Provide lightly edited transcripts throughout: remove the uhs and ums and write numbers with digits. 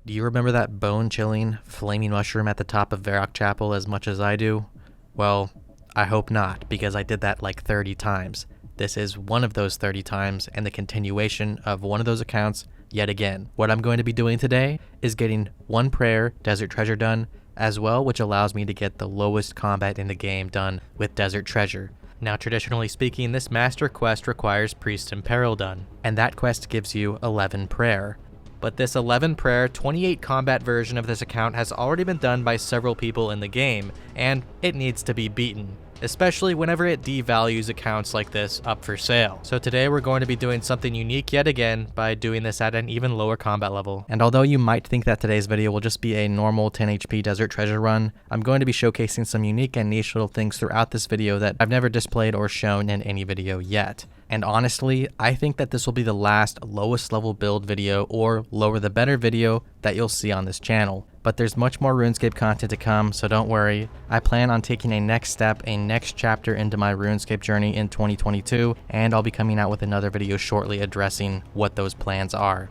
Do you remember that bone-chilling, flaming mushroom at the top of Varrock Chapel as much as I do? Well, I hope not, because I did that like 30 times. This is one of those 30 times, and the continuation of one of those accounts yet again. What I'm going to be doing today is getting one prayer Desert Treasure done as well, which allows me to get the lowest combat in the game done with Desert Treasure. Now, traditionally speaking, this master quest requires Priest in Peril done, and that quest gives you 11 prayer. But this 11 prayer, 28 combat version of this account has already been done by several people in the game, and it needs to be beaten, especially whenever it devalues accounts like this up for sale. So today we're going to be doing something unique yet again by doing this at an even lower combat level. And although you might think that today's video will just be a normal 10 HP Desert Treasure run, I'm going to be showcasing some unique and niche little things throughout this video that I've never displayed or shown in any video yet. And honestly, I think that this will be the last lowest level build video or lower the better video that you'll see on this channel. But there's much more RuneScape content to come, so don't worry. I plan on taking a next step, a next chapter into my RuneScape journey in 2022, and I'll be coming out with another video shortly addressing what those plans are.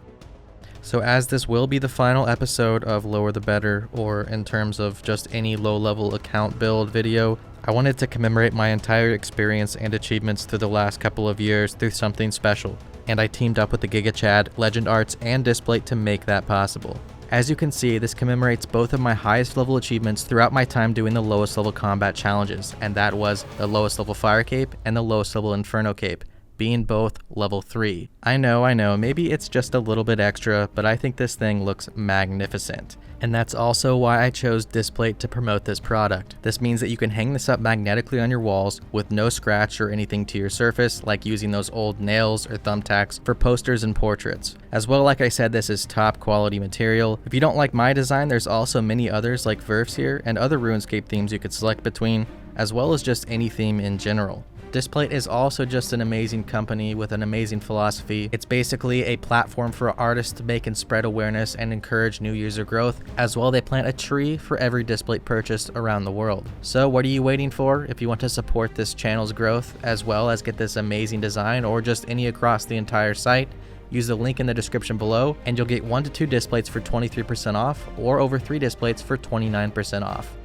So as this will be the final episode of Lower the Better, or in terms of just any low level account build video, I wanted to commemorate my entire experience and achievements through the last couple of years through something special, and I teamed up with the Giga Chad, Legend Arts, and Displate to make that possible. As you can see, this commemorates both of my highest level achievements throughout my time doing the lowest level combat challenges, and that was the lowest level Fire Cape and the lowest level Inferno Cape, being both level 3. I know, maybe it's just a little bit extra, but I think this thing looks magnificent. And that's also why I chose Displate to promote this product. This means that you can hang this up magnetically on your walls with no scratch or anything to your surface, like using those old nails or thumbtacks for posters and portraits. As well, like I said, this is top quality material. If you don't like my design, there's also many others like Verf's here and other RuneScape themes you could select between, as well as just any theme in general. Displate is also just an amazing company with an amazing philosophy. It's basically a platform for artists to make and spread awareness and encourage new user growth. As well, they plant a tree for every Displate purchased around the world. So what are you waiting for if you want to support this channel's growth, as well as get this amazing design or just any across the entire site? Use the link in the description below and you'll get 1 to 2 Displates for 23% off, or over 3 Displates for 29% off.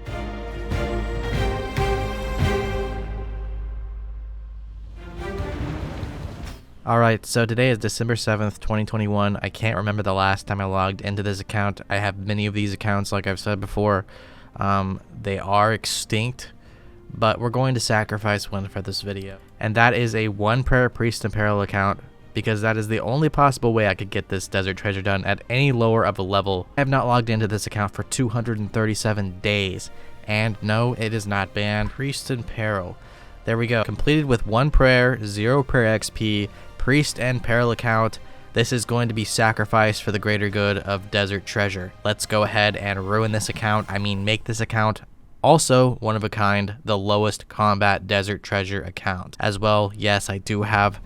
Alright, so today is December 7th, 2021. I can't remember the last time I logged into this account. I have many of these accounts, like I've said before. They are extinct, but we're going to sacrifice one for this video. And that is a one prayer Priest in Peril account, because that is the only possible way I could get this Desert Treasure done at any lower of a level. I have not logged into this account for 237 days. And no, it is not banned. Priest in Peril. There we go. Completed with 1 prayer, 0 prayer XP, Priest and Peril account. This is going to be sacrificed for the greater good of Desert Treasure. Let's go ahead and ruin this account. I mean, make this account also one of a kind, the lowest combat Desert Treasure account. As well, yes, I do have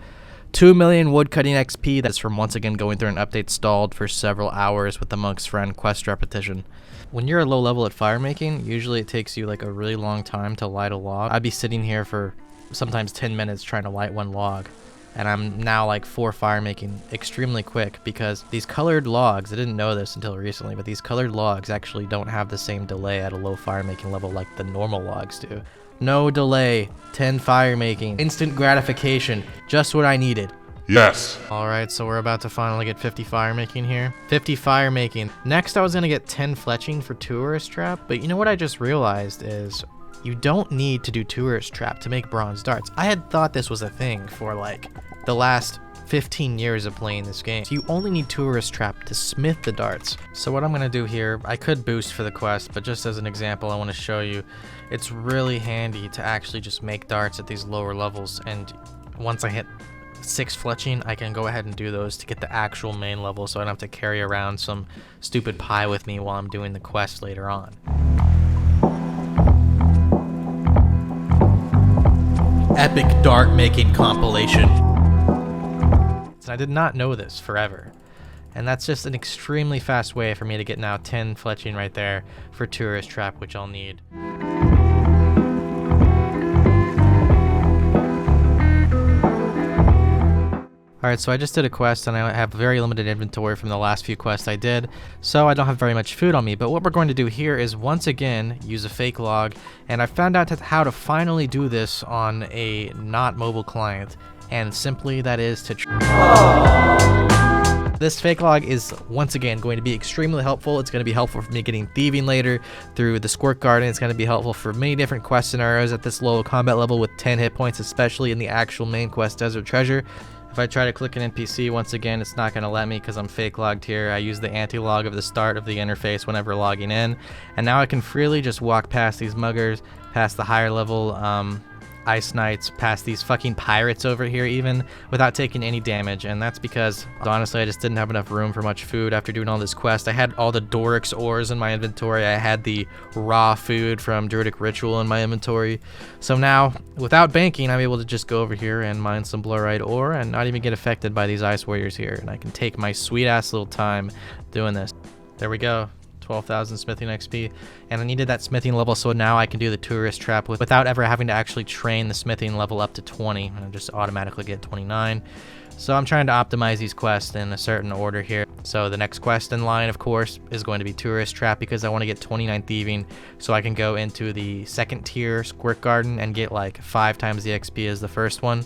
2 million woodcutting XP. That's from once again going through an update stalled for several hours with the Monk's Friend quest repetition. When you're a low level at fire making, usually it takes you like a really long time to light a log. I'd be sitting here for sometimes 10 minutes trying to light one log. And I'm now like 4 fire making extremely quick, because these colored logs, I didn't know this until recently, but these colored logs actually don't have the same delay at a low fire making level like the normal logs do. No delay, 10 fire making, instant gratification, just what I needed. Yes. Alright, so we're about to finally get 50 fire making here. 50 fire making. Next I was gonna get 10 fletching for Tourist Trap, but you know what I just realized is you don't need to do Tourist Trap to make bronze darts. I had thought this was a thing for like the last 15 years of playing this game. So you only need Tourist Trap to smith the darts. So what I'm gonna do here, I could boost for the quest, but just as an example, I wanna show you, it's really handy to actually just make darts at these lower levels. And once I hit 6 fletching, I can go ahead and do those to get the actual main level, so I don't have to carry around some stupid pie with me while I'm doing the quest later on. Epic dart making compilation. I did not know this forever, and that's just an extremely fast way for me to get now 10 fletching right there for Tourist Trap, which I'll need. Alright, so I just did a quest and I have very limited inventory from the last few quests I did, so I don't have very much food on me. But what we're going to do here is once again use a fake log, and I found out how to finally do this on a not mobile client, and simply that is to This fake log is once again going to be extremely helpful. It's going to be helpful for me getting thieving later through the Squirt Garden. It's going to be helpful for many different quest scenarios at this low combat level with 10 hit points, especially in the actual main quest Desert Treasure. If I try to click an NPC, once again, it's not going to let me because I'm fake logged here. I use the anti-log of the start of the interface whenever logging in. And now I can freely just walk past these muggers, past the higher level Ice Knights, past these fucking pirates over here even, without taking any damage. And that's because, honestly, I just didn't have enough room for much food after doing all this quest. I had all the Doric's ores in my inventory. I had the raw food from Druidic Ritual in my inventory. So now, without banking, I'm able to just go over here and mine some Blurite ore and not even get affected by these ice warriors here. And I can take my sweet ass little time doing this. There we go. 12,000 smithing XP, and I needed that smithing level so now I can do the tourist trap without ever having to actually train the smithing level up to 20 and I just automatically get 29. So I'm trying to optimize these quests in a certain order here. So the next quest in line, of course, is going to be tourist trap because I want to get 29 thieving so I can go into the second tier Squirt Garden and get like 5 times the XP as the first one,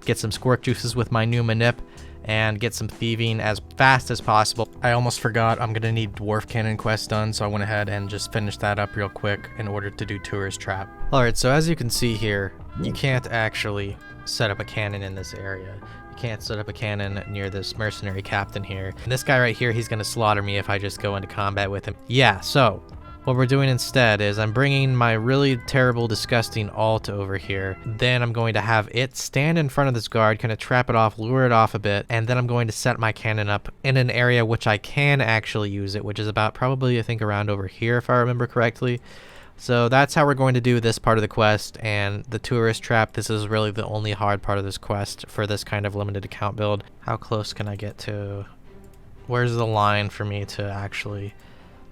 get some squirt juices with my new manip, and get some thieving as fast as possible. I almost forgot I'm gonna need Dwarf Cannon quest done, so I went ahead and just finished that up real quick in order to do Tourist Trap. Alright, so as you can see here, you can't actually set up a cannon in this area. You can't set up a cannon near this mercenary captain here. And this guy right here, he's gonna slaughter me if I just go into combat with him. Yeah, so what we're doing instead is I'm bringing my really terrible, disgusting alt over here. Then I'm going to have it stand in front of this guard, kind of trap it off, lure it off a bit, and then I'm going to set my cannon up in an area which I can actually use it, which is about probably, I think, around over here if I remember correctly. So that's how we're going to do this part of the quest, and the tourist trap, this is really the only hard part of this quest for this kind of limited account build. How close can I get to... Where's the line for me to actually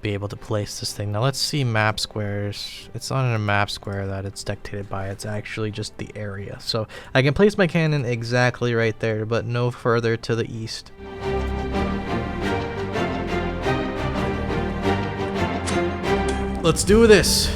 be able to place this thing? Now let's see map squares. It's not in a map square that it's dictated by, it's actually just the area. So I can place my cannon exactly right there, but no further to the east. Let's do this.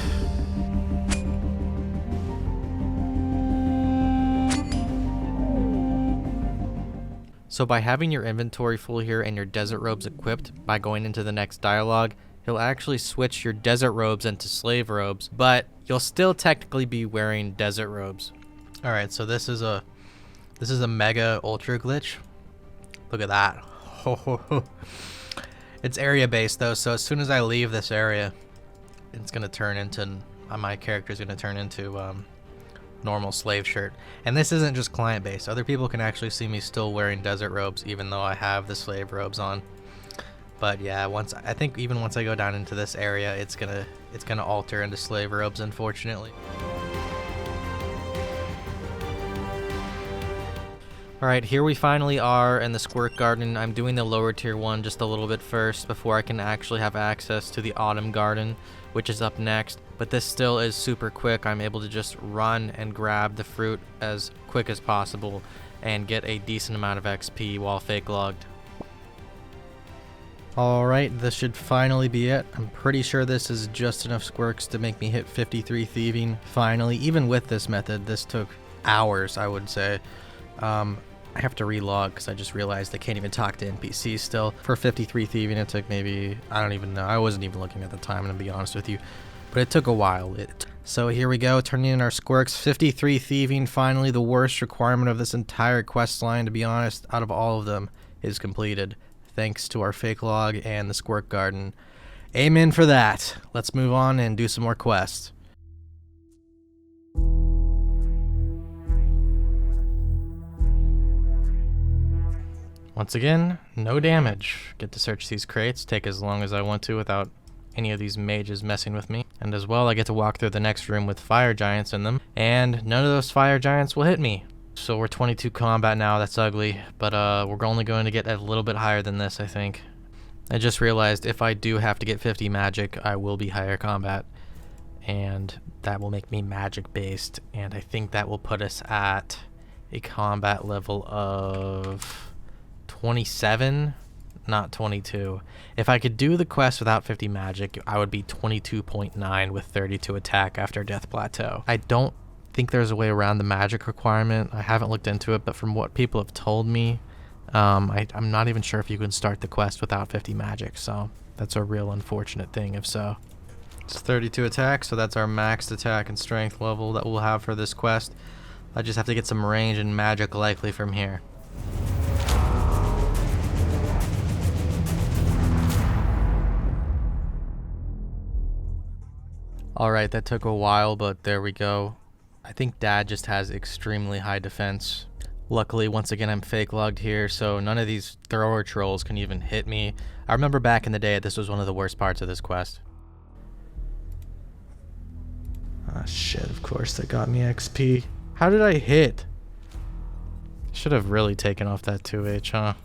So by having your inventory full here and your desert robes equipped, by going into the next dialogue, he'll actually switch your desert robes into slave robes, but you'll still technically be wearing desert robes. Alright, so this is a mega ultra glitch. Look at that. It's area based though, so as soon as I leave this area, it's gonna turn into, my character's gonna turn into normal slave shirt. And this isn't just client based. Other people can actually see me still wearing desert robes even though I have the slave robes on. But yeah, I think even once I go down into this area, it's gonna alter into slave robes, unfortunately. Alright, here we finally are in the Squirt Garden. I'm doing the lower tier one just a little bit first before I can actually have access to the Autumn Garden, which is up next. But this still is super quick. I'm able to just run and grab the fruit as quick as possible and get a decent amount of XP while fake logged. Alright, this should finally be it. I'm pretty sure this is just enough squirks to make me hit 53 thieving. Finally, even with this method, this took hours, I would say. I have to relog because I just realized I can't even talk to NPCs still. For 53 thieving, it took maybe, I don't even know. I wasn't even looking at the time, to be honest with you. But it took a while. So here we go, turning in our squirks. 53 thieving, finally the worst requirement of this entire quest line, to be honest, out of all of them, is completed. Thanks to our fake log and the Squirt Garden. Amen for that. Let's move on and do some more quests. Once again, no damage. Get to search these crates, take as long as I want to without any of these mages messing with me. And as well, I get to walk through the next room with fire giants in them, and none of those fire giants will hit me. So we're 22 combat now, that's ugly, but we're only going to get a little bit higher than this, I think. I just realized if I do have to get 50 magic, I will be higher combat, and that will make me magic based, and I think that will put us at a combat level of 27, not 22. If I could do the quest without 50 magic, I would be 22.9 with 32 attack after Death Plateau. I don't think there's a way around the magic requirement. I haven't looked into it, but from what people have told me, I'm not even sure if you can start the quest without 50 magic, so that's a real unfortunate thing if so. It's 32 attack, so that's our maxed attack and strength level that we'll have for this quest. I just have to get some range and magic likely from here. Alright, that took a while, but there we go. I think Dad just has extremely high defense. Luckily, once again, I'm fake logged here, so none of these thrower trolls can even hit me. I remember back in the day, this was one of the worst parts of this quest. Ah, shit, of course, that got me XP. How did I hit? Should have really taken off that 2H, huh?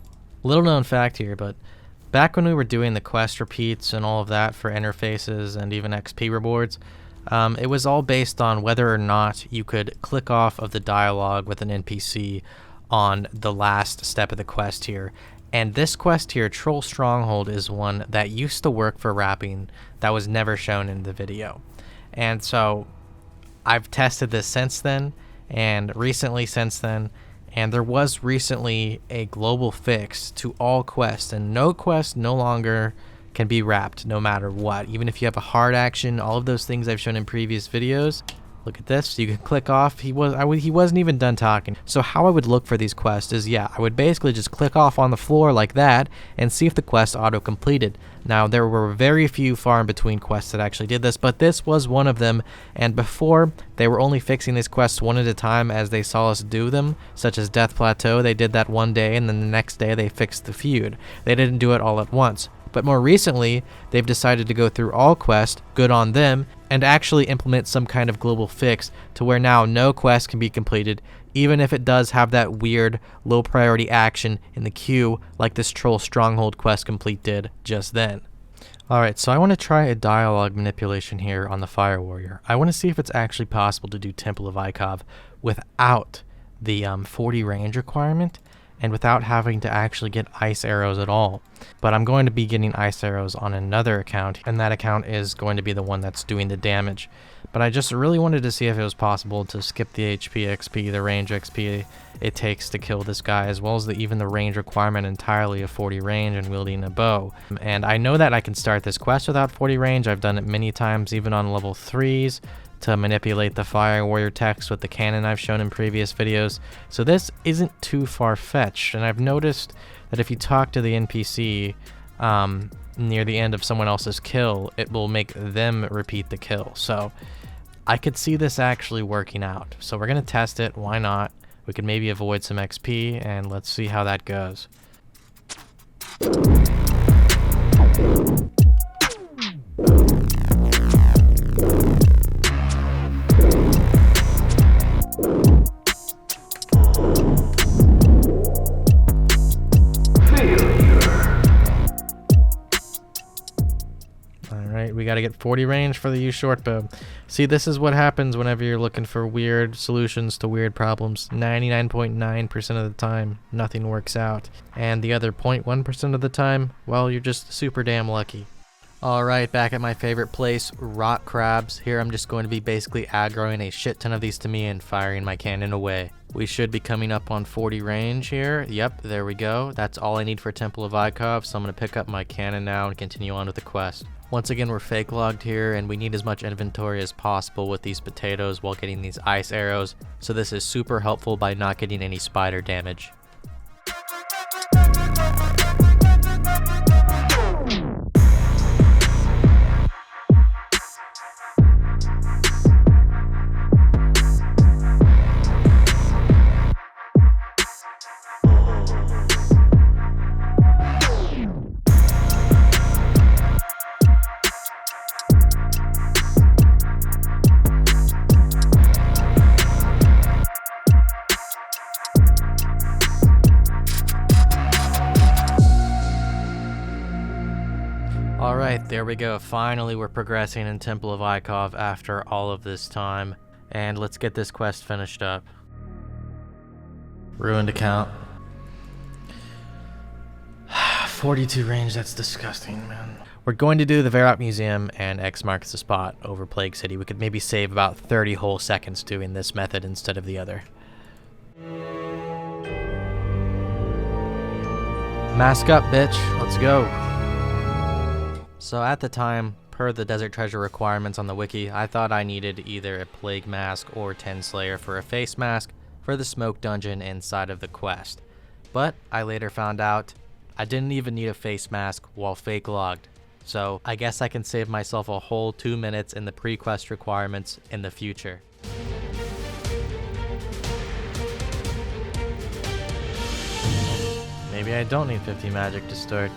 Little known fact here, but back when we were doing the quest repeats and all of that for interfaces and even XP rewards, it was all based on whether or not you could click off of the dialogue with an NPC on the last step of the quest here. And this quest here, Troll Stronghold, is one that used to work for rapping that was never shown in the video. And so I've tested this since then and recently since then, and there was recently a global fix to all quests, and no quest no longer can be wrapped no matter what. Even if you have a hard action, all of those things I've shown in previous videos. Look at this, you can click off. He wasn't even done talking. So how I would look for these quests is, yeah, I would basically just click off on the floor like that and see if the quest auto-completed. Now, there were very few far in between quests that actually did this, but this was one of them, and before, they were only fixing these quests one at a time as they saw us do them, such as Death Plateau. They did that one day, and then the next day they fixed the feud. They didn't do it all at once. But more recently, they've decided to go through all quests, good on them, and actually implement some kind of global fix to where now no quest can be completed, even if it does have that weird low priority action in the queue like this Troll Stronghold quest complete did just then. Alright, so I want to try a dialogue manipulation here on the Fire Warrior. I want to see if it's actually possible to do Temple of Ikov without the 40 range requirement, and without having to actually get ice arrows at all. But I'm going to be getting ice arrows on another account, and that account is going to be the one that's doing the damage. But I just really wanted to see if it was possible to skip the HP XP, the range XP it takes to kill this guy, as well as even the range requirement entirely of 40 range and wielding a bow. And I know that I can start this quest without 40 range. I've done it many times, even on level 3s, to manipulate the Fire Warrior text with the cannon I've shown in previous videos. So this isn't too far-fetched, and I've noticed that if you talk to the NPC near the end of someone else's kill, it will make them repeat the kill. So I could see this actually working out. So we're gonna test it, why not? We could maybe avoid some XP, and let's see how that goes. We got to get 40 range for the U short bow. See, this is what happens whenever you're looking for weird solutions to weird problems. 99.9% of the time, nothing works out. And the other 0.1% of the time, well, you're just super damn lucky. Alright, back at my favorite place, rock crabs. Here I'm just going to be basically aggroing a shit ton of these to me and firing my cannon away. We should be coming up on 40 range here. Yep, there we go. That's all I need for Temple of Ikov, so I'm going to pick up my cannon now and continue on with the quest. Once again, we're fake logged here, and we need as much inventory as possible with these potatoes while getting these ice arrows, so this is super helpful by not getting any spider damage. Alright, there we go. Finally, we're progressing in Temple of Ikov after all of this time. And let's get this quest finished up. Ruined account. 42 range, that's disgusting, man. We're going to do the Varrock Museum and X marks the spot over Plague City. We could maybe save about 30 whole seconds doing this method instead of the other. Mask up, bitch. Let's go. So at the time, per the Desert Treasure requirements on the wiki, I thought I needed either a Plague Mask or Ten Slayer for a face mask for the Smoke Dungeon inside of the quest. But I later found out I didn't even need a face mask while fake logged. So I guess I can save myself a whole 2 minutes in the pre-quest requirements in the future. Maybe I don't need 50 magic to start.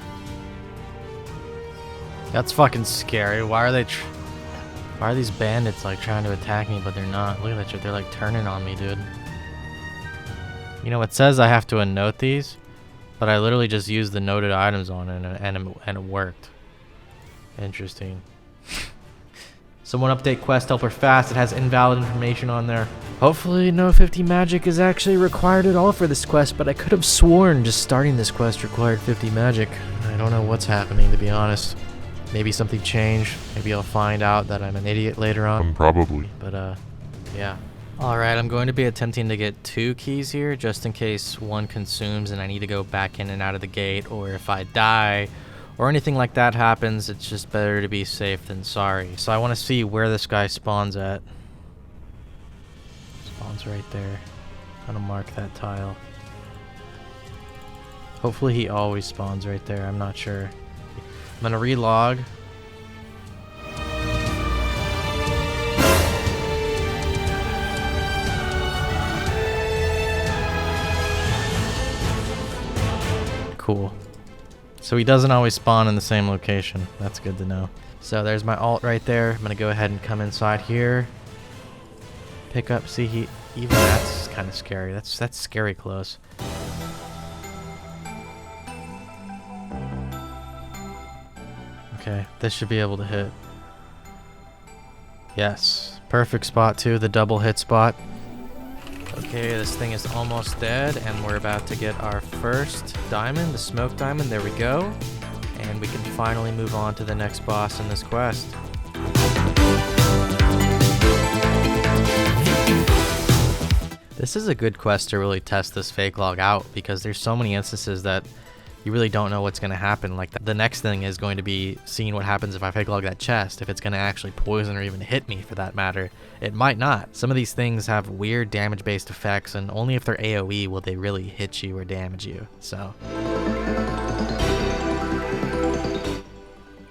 That's fucking scary. Why are these bandits like trying to attack me but they're not? Look at that shit. They're like turning on me, dude. You know, it says I have to unnote these, but I literally just used the noted items on it and it worked. Interesting. Someone update quest helper fast. It has invalid information on there. Hopefully no 50 magic is actually required at all for this quest, but I could have sworn just starting this quest required 50 magic. I don't know what's happening, to be honest. Maybe something changed. Maybe I'll find out that I'm an idiot later on. Probably. But yeah. Alright, I'm going to be attempting to get 2 keys here, just in case one consumes and I need to go back in and out of the gate, or if I die, or anything like that happens, it's just better to be safe than sorry. So I want to see where this guy spawns at. Spawns right there. I'm gonna mark that tile. Hopefully he always spawns right there, I'm not sure. I'm gonna relog. Cool. So he doesn't always spawn in the same location. That's good to know. So there's my alt right there. I'm gonna go ahead and come inside here. Pick up, see even that's kind of scary. That's scary close. Okay, this should be able to hit. Yes, perfect spot too, the double hit spot. Okay, this thing is almost dead, and we're about to get our first diamond, the smoke diamond. There we go. And we can finally move on to the next boss in this quest. This is a good quest to really test this fake log out, because there's so many instances that you really don't know what's going to happen. Like the next thing is going to be seeing what happens if I fake log that chest, if it's going to actually poison or even hit me for that matter. It might not. Some of these things have weird damage based effects, and only if they're AoE will they really hit you or damage you. So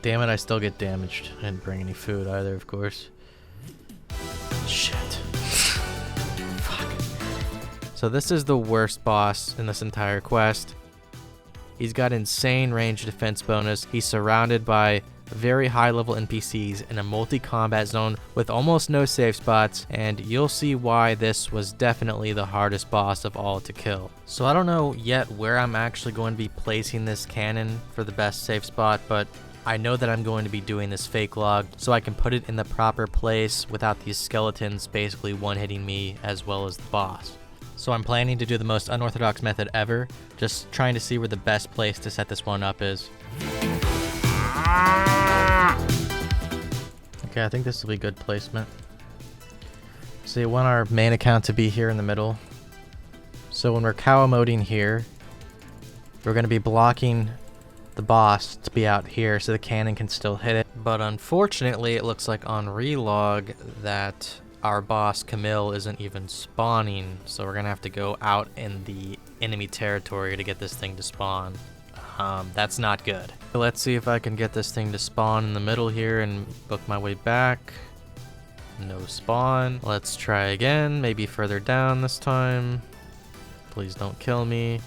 damn it, I still get damaged. I didn't bring any food either, of course. Shit. Fuck. So this is the worst boss in this entire quest. He's got insane range defense bonus. He's surrounded by very high level NPCs in a multi-combat zone with almost no safe spots, and you'll see why this was definitely the hardest boss of all to kill. So I don't know yet where I'm actually going to be placing this cannon for the best safe spot, but I know that I'm going to be doing this fake log so I can put it in the proper place without these skeletons basically one-hitting me as well as the boss. So I'm planning to do the most unorthodox method ever, just trying to see where the best place to set this one up is. Okay, I think this will be good placement. So you want our main account to be here in the middle. So when we're cow emoting here, we're going to be blocking the boss to be out here so the cannon can still hit it. But unfortunately, it looks like on relog that our boss Camille isn't even spawning, so we're gonna have to go out in the enemy territory to get this thing to spawn. That's not good. Let's see if I can get this thing to spawn in the middle here and book my way back. No spawn. Let's try again, maybe further down this time. Please don't kill me.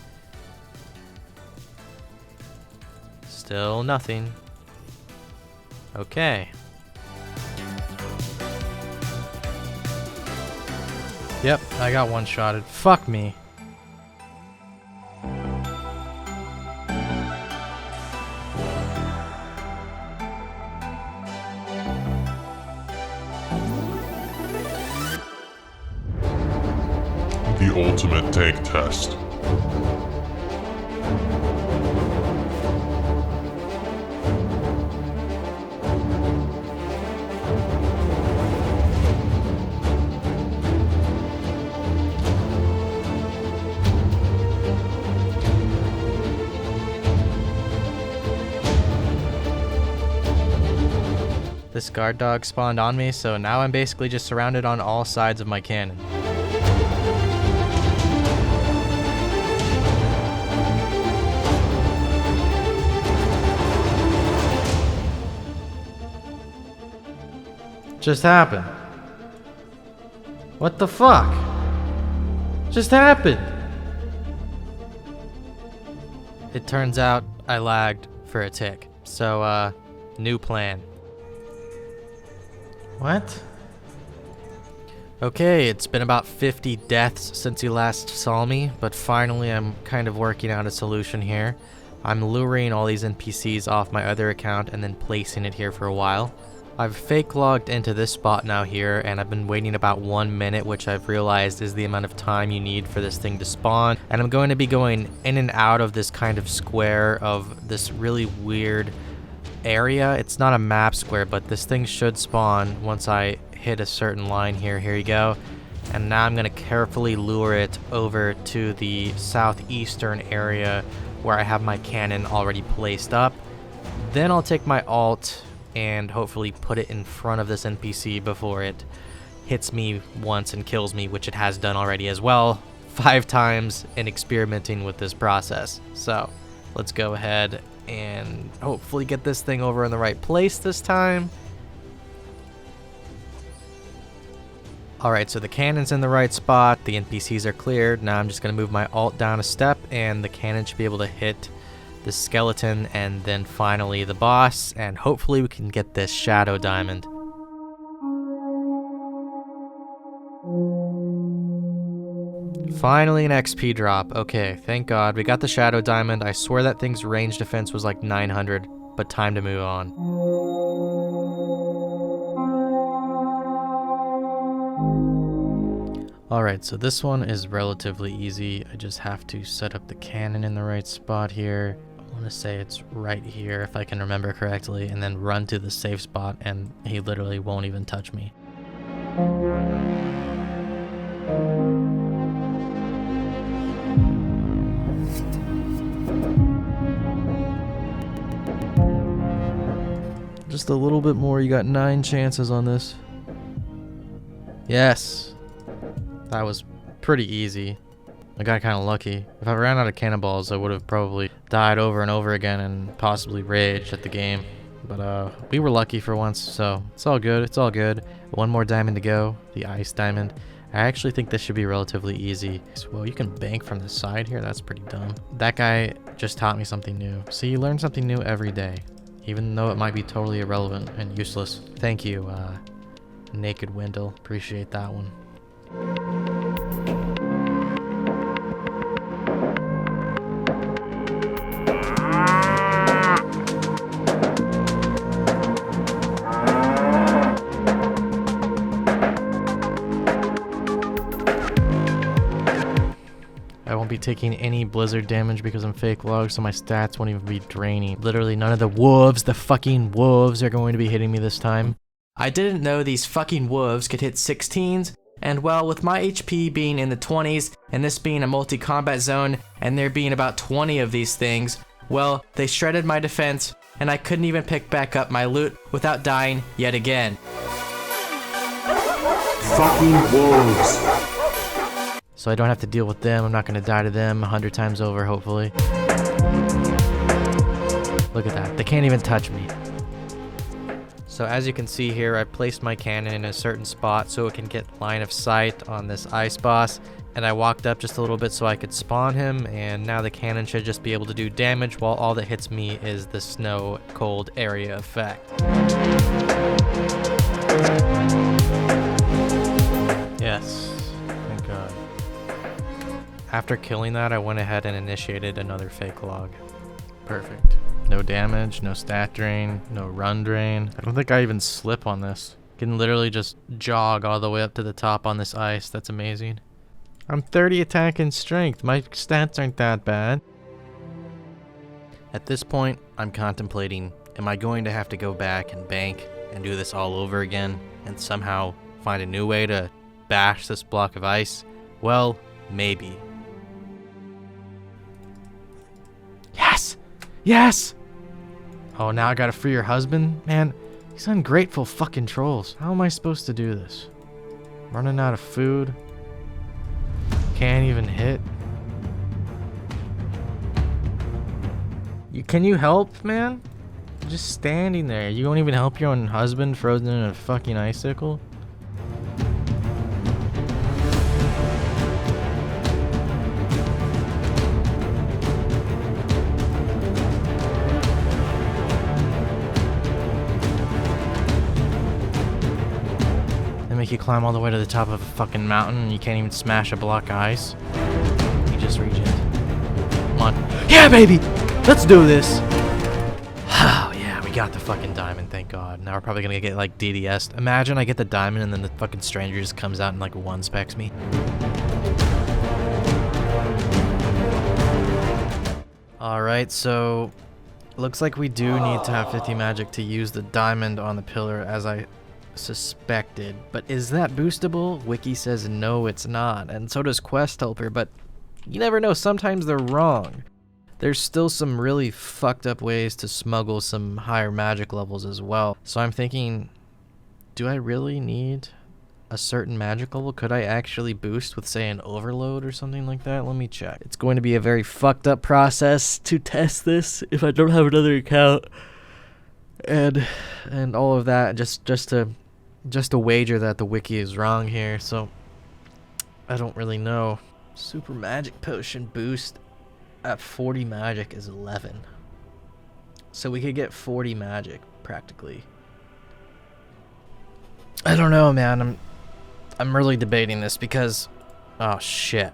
Still nothing. Okay. Yep, I got one-shotted. Fuck me. The ultimate tank test. This guard dog spawned on me, so now I'm basically just surrounded on all sides of my cannon. Just happened? What the fuck? Just happened? It turns out I lagged for a tick. So, new plan. What? Okay, it's been about 50 deaths since you last saw me, but finally I'm kind of working out a solution here. I'm luring all these NPCs off my other account and then placing it here for a while. I've fake logged into this spot now here, and I've been waiting about 1 minute, which I've realized is the amount of time you need for this thing to spawn. And I'm going to be going in and out of this kind of square of this really weird area. It's not a map square, but this thing should spawn once I hit a certain line here. Here you go. And now I'm going to carefully lure it over to the southeastern area where I have my cannon already placed up. Then I'll take my alt and hopefully put it in front of this NPC before it hits me once and kills me, which it has done already as well, 5 times in experimenting with this process. So let's go ahead and hopefully get this thing over in the right place this time. Alright, so the cannon's in the right spot, the NPCs are cleared. Now I'm just going to move my alt down a step and the cannon should be able to hit the skeleton and then finally the boss, and hopefully we can get this shadow diamond. Finally an XP drop. Okay, thank God we got the shadow diamond. I swear that thing's range defense was like 900, but time to move on. Alright, so this one is relatively easy. I just have to set up the cannon in the right spot here. I want to say it's right here if I can remember correctly, and then run to the safe spot and he literally won't even touch me. Just a little bit more. You got 9 chances on this. Yes. That was pretty easy. I got kind of lucky. If I ran out of cannonballs, I would have probably died over and over again and possibly raged at the game. But we were lucky for once, so it's all good. It's all good. 1 more diamond to go, the ice diamond. I actually think this should be relatively easy. Well, you can bank from the side here. That's pretty dumb. That guy just taught me something new. See, you learn something new every day, even though it might be totally irrelevant and useless. Thank you, Naked Wendell. Appreciate that one. I won't be taking any blizzard damage because I'm fake logged, so my stats won't even be draining. Literally none of the wolves, the fucking wolves, are going to be hitting me this time. I didn't know these fucking wolves could hit 16s, and well, with my HP being in the 20s, and this being a multi-combat zone, and there being about 20 of these things, well, they shredded my defense, and I couldn't even pick back up my loot without dying yet again. Fucking wolves. So I don't have to deal with them. I'm not going to die to them 100 times over, hopefully. Look at that. They can't even touch me. So as you can see here, I placed my cannon in a certain spot so it can get line of sight on this ice boss. And I walked up just a little bit so I could spawn him. And now the cannon should just be able to do damage while all that hits me is the snow cold area effect. Yes. Thank God. After killing that, I went ahead and initiated another fake log. Perfect. No damage, no stat drain, no run drain. I don't think I even slip on this. Can literally just jog all the way up to the top on this ice. That's amazing. I'm 30 attack and strength. My stats aren't that bad. At this point, I'm contemplating, am I going to have to go back and bank and do this all over again and somehow find a new way to bash this block of ice? Well, maybe. Yes! Yes! Oh, now I gotta free your husband? Man, These ungrateful fucking trolls. How am I supposed to do this? Running out of food. Can't even hit. Can you help, man? You're just standing there. You won't even help your own husband frozen in a fucking icicle? Make you climb all the way to the top of a fucking mountain and you can't even smash a block of ice. You just regen. Come on. Yeah, baby! Let's do this! Oh, yeah, we got the fucking diamond, thank God. Now we're probably gonna get, like, DDS'd. Imagine I get the diamond and then the fucking stranger just comes out and, like, one-specs me. Alright, so... looks like we do need to have 50 magic to use the diamond on the pillar, as I suspected. But is that boostable? Wiki says no, it's not, and so does Quest Helper, but you never know, sometimes they're wrong. There's still some really fucked up ways to smuggle some higher magic levels as well. So I'm thinking, do I really need a certain magic level? Could I actually boost with, say, an overload or something like that? Let me check. It's going to be a very fucked up process to test this if I don't have another account and all of that, just to wager that the wiki is wrong here. So I don't really know. Super magic potion boost at 40 magic is 11, so we could get 40 magic practically. I don't know, man. I'm really debating this because, oh shit,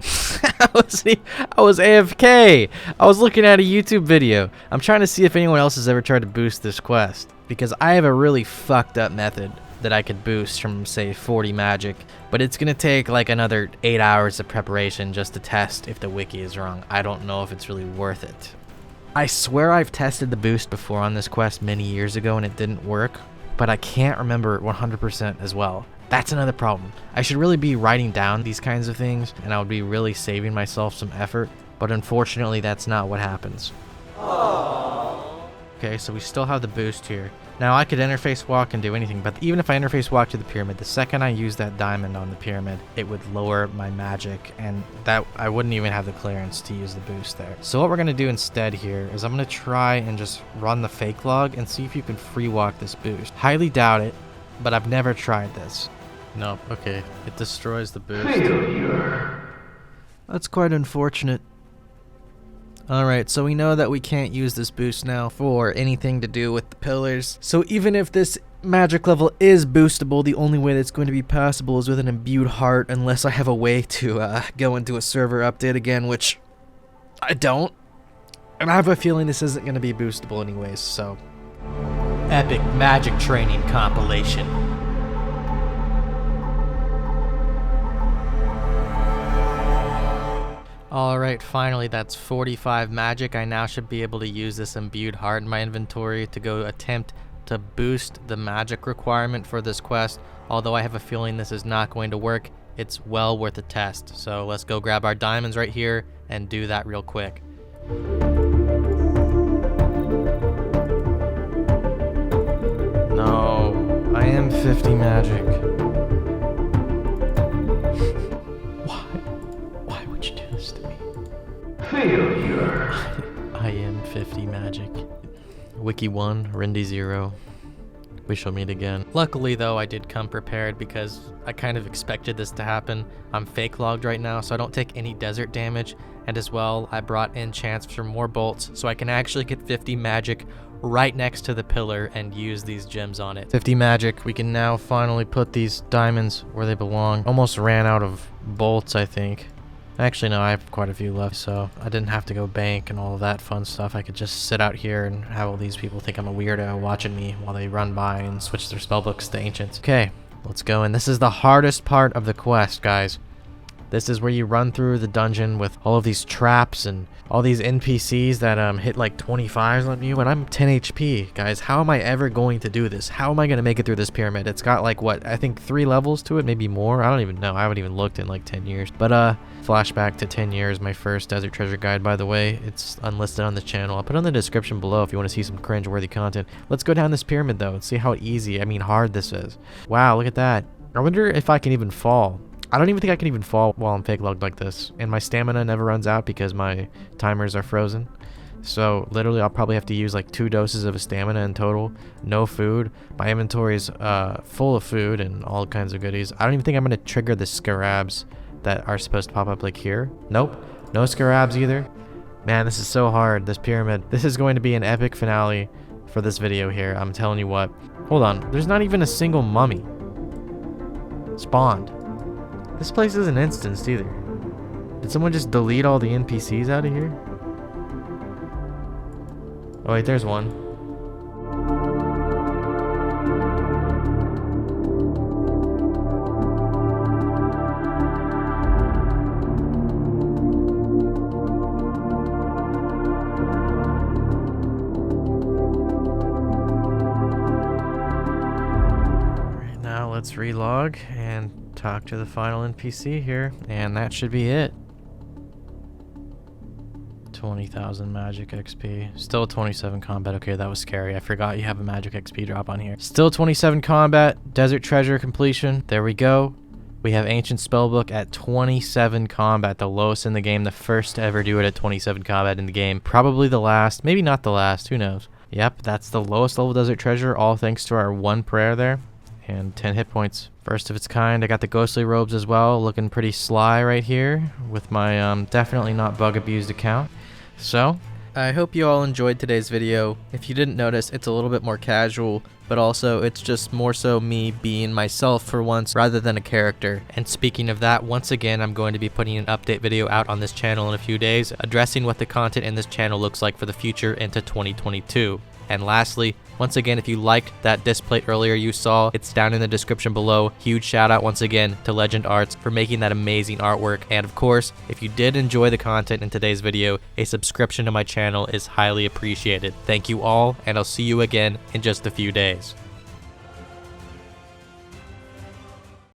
I was AFK. I was looking at a YouTube video. I'm trying to see if anyone else has ever tried to boost this quest, because I have a really fucked up method that I could boost from, say, 40 magic, but it's gonna take like another 8 hours of preparation just to test if the wiki is wrong. I don't know if it's really worth it. I swear I've tested the boost before on this quest many years ago and it didn't work, but I can't remember it 100% as well. That's another problem. I should really be writing down these kinds of things and I would be really saving myself some effort, but unfortunately that's not what happens. Okay, so we still have the boost here. Now I could interface walk and do anything, but even if I interface walk to the pyramid, the second I use that diamond on the pyramid, it would lower my magic, and that I wouldn't even have the clearance to use the boost there. So what we're gonna do instead here is I'm gonna try and just run the fake log and see if you can free walk this boost. Highly doubt it, but I've never tried this. No, okay, it destroys the boost. Failure. That's quite unfortunate. Alright, so we know that we can't use this boost now for anything to do with the pillars. So even if this magic level is boostable, the only way that's going to be possible is with an imbued heart, unless I have a way to go into a server update again, which I don't. And I have a feeling this isn't going to be boostable anyways, so. Epic magic training compilation. Alright, finally that's 45 magic. I now should be able to use this imbued heart in my inventory to go attempt to boost the magic requirement for this quest. Although I have a feeling this is not going to work, it's well worth a test. So let's go grab our diamonds right here and do that real quick. No, I am 50 magic. Why would you do this to me? Failure. I am 50 magic. Wiki 1, Rendi 0. We shall meet again. Luckily though, I did come prepared because I kind of expected this to happen. I'm fake logged right now, so I don't take any desert damage. And as well, I brought in chance for more bolts, so I can actually get 50 magic right next to the pillar and use these gems on it. 50 magic. We can now finally put these diamonds where they belong. Almost ran out of bolts, I think. Actually, no, I have quite a few left, so I didn't have to go bank and all of that fun stuff. I could just sit out here and have all these people think I'm a weirdo watching me while they run by and switch their spellbooks to ancients. Okay, let's go. And this is the hardest part of the quest, guys. This is where you run through the dungeon with all of these traps and all these NPCs that hit like 25s on you, and I'm 10 HP. Guys, how am I ever going to do this? How am I going to make it through this pyramid? It's got like, what, I think 3 levels to it, maybe more. I don't even know. I haven't even looked in like 10 years. But flashback to 10 years, my first Desert Treasure guide, by the way. It's unlisted on this channel. I'll put it in the description below if you want to see some cringe-worthy content. Let's go down this pyramid though and see how easy, I mean hard this is. Wow, look at that. I wonder if I can even fall. I don't even think I can even fall while I'm fake logged like this. And my stamina never runs out because my timers are frozen. So literally I'll probably have to use like 2 doses of stamina in total. No food. My inventory's full of food and all kinds of goodies. I don't even think I'm going to trigger the scarabs that are supposed to pop up like here. Nope. No scarabs either. Man, this is so hard. This pyramid. This is going to be an epic finale for this video here. I'm telling you what. Hold on. There's not even a single mummy spawned. This place isn't instanced either. Did someone just delete all the NPCs out of here? Oh wait, there's one. Alright, now let's relog and talk to the final NPC here, and that should be it. 20,000 magic XP. Still 27 combat. Okay, that was scary. I forgot you have a magic XP drop on here. Still 27 combat. Desert Treasure completion. There we go. We have Ancient Spellbook at 27 combat, the lowest in the game. The first to ever do it at 27 combat in the game. Probably the last. Maybe not the last. Who knows? Yep, that's the lowest level Desert Treasure, all thanks to our 1 prayer there. And 10 hit points. First of its kind. I got the ghostly robes as well, looking pretty sly right here with my definitely not bug abused account. So I hope you all enjoyed today's video. If you didn't notice, it's a little bit more casual, but also it's just more so me being myself for once rather than a character. And speaking of that, once again, I'm going to be putting an update video out on this channel in a few days, addressing what the content in this channel looks like for the future into 2022. And lastly, once again, if you liked that displate earlier you saw, it's down in the description below. Huge shout out once again to Legend Arts for making that amazing artwork. And of course, if you did enjoy the content in today's video, a subscription to my channel is highly appreciated. Thank you all, and I'll see you again in just a few days.